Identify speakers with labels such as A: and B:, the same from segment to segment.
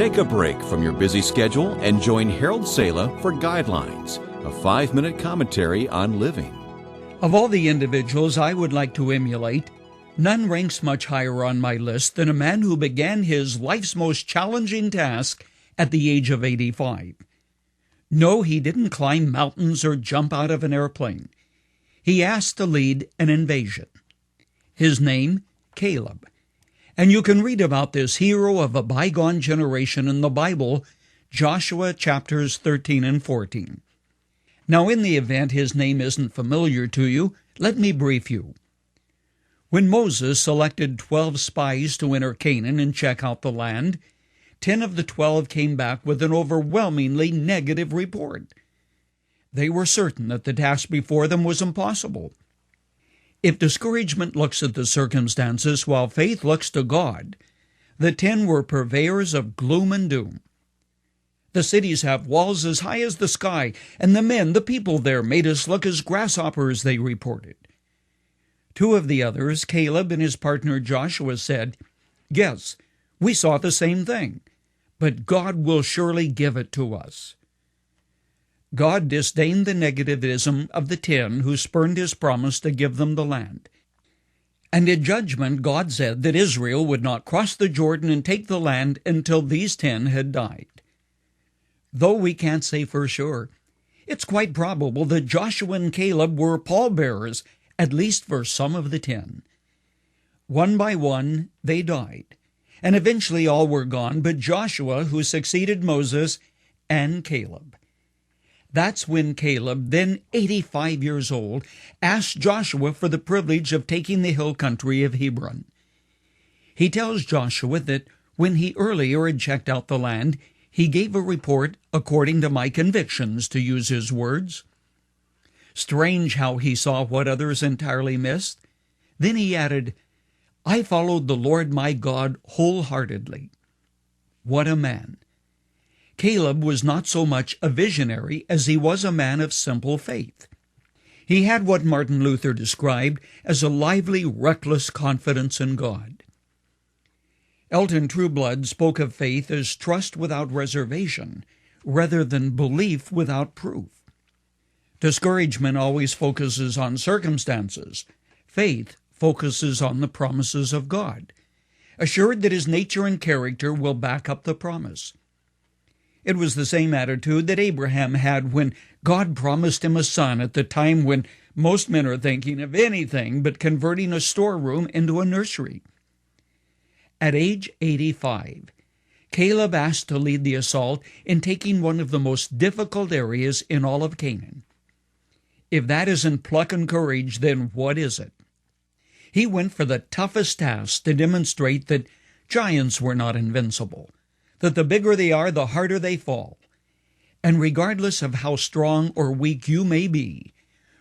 A: Take a break from your busy schedule and join Harold Sala for Guidelines, a 5-minute commentary on living.
B: Of all the individuals I would like to emulate, none ranks much higher on my list than a man who began his life's most challenging task at the age of 85. No, he didn't climb mountains or jump out of an airplane. He asked to lead an invasion. His name, Caleb. And you can read about this hero of a bygone generation in the Bible, Joshua chapters 13 and 14. Now, in the event his name isn't familiar to you, let me brief you. When Moses selected 12 spies to enter Canaan and check out the land, 10 of the 12 came back with an overwhelmingly negative report. They were certain that the task before them was impossible. If discouragement looks at the circumstances while faith looks to God, the 10 were purveyors of gloom and doom. The cities have walls as high as the sky, and the people there, made us look as grasshoppers, they reported. 2 of the others, Caleb and his partner Joshua, said, "Yes, we saw the same thing, but God will surely give it to us." God disdained the negativism of the 10 who spurned his promise to give them the land. And in judgment, God said that Israel would not cross the Jordan and take the land until these 10 had died. Though we can't say for sure, it's quite probable that Joshua and Caleb were pallbearers, at least for some of the 10. One by one, they died, and eventually all were gone but Joshua, who succeeded Moses, and Caleb. That's when Caleb, then 85 years old, asked Joshua for the privilege of taking the hill country of Hebron. He tells Joshua that when he earlier had checked out the land, he gave a report according to my convictions, to use his words. Strange how he saw what others entirely missed. Then he added, "I followed the Lord my God wholeheartedly." What a man! Caleb was not so much a visionary as he was a man of simple faith. He had what Martin Luther described as a lively, reckless confidence in God. Elton Trueblood spoke of faith as trust without reservation, rather than belief without proof. Discouragement always focuses on circumstances. Faith focuses on the promises of God, assured that his nature and character will back up the promise. It was the same attitude that Abraham had when God promised him a son at the time when most men are thinking of anything but converting a storeroom into a nursery. At age 85, Caleb asked to lead the assault in taking one of the most difficult areas in all of Canaan. If that isn't pluck and courage, then what is it? He went for the toughest task to demonstrate that giants were not invincible, that the bigger they are, the harder they fall. And regardless of how strong or weak you may be,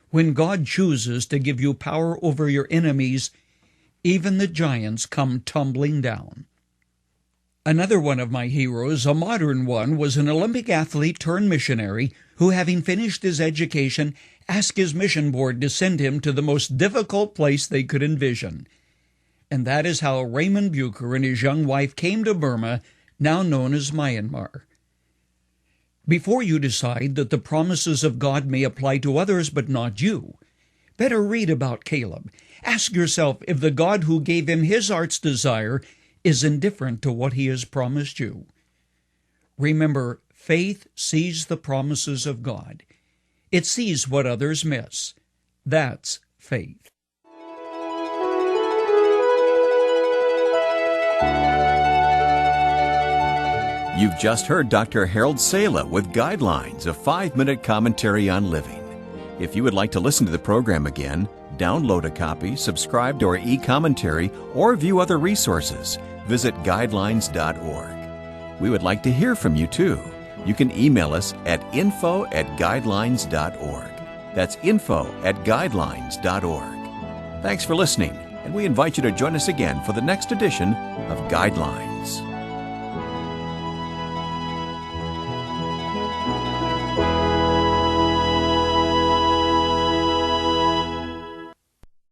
B: when God chooses to give you power over your enemies, even the giants come tumbling down. Another one of my heroes, a modern one, was an Olympic athlete turned missionary who, having finished his education, asked his mission board to send him to the most difficult place they could envision. And that is how Raymond Bucher and his young wife came to Burma, now known as Myanmar. Before you decide that the promises of God may apply to others but not you, better read about Caleb. Ask yourself if the God who gave him his heart's desire is indifferent to what he has promised you. Remember, faith sees the promises of God. It sees what others miss. That's faith.
A: You've just heard Dr. Harold Sala with Guidelines, a 5-minute commentary on living. If you would like to listen to the program again, download a copy, subscribe to our e-commentary, or view other resources, visit guidelines.org. We would like to hear from you too. You can email us at info@guidelines.org. That's info@guidelines.org. Thanks for listening, and we invite you to join us again for the next edition of Guidelines.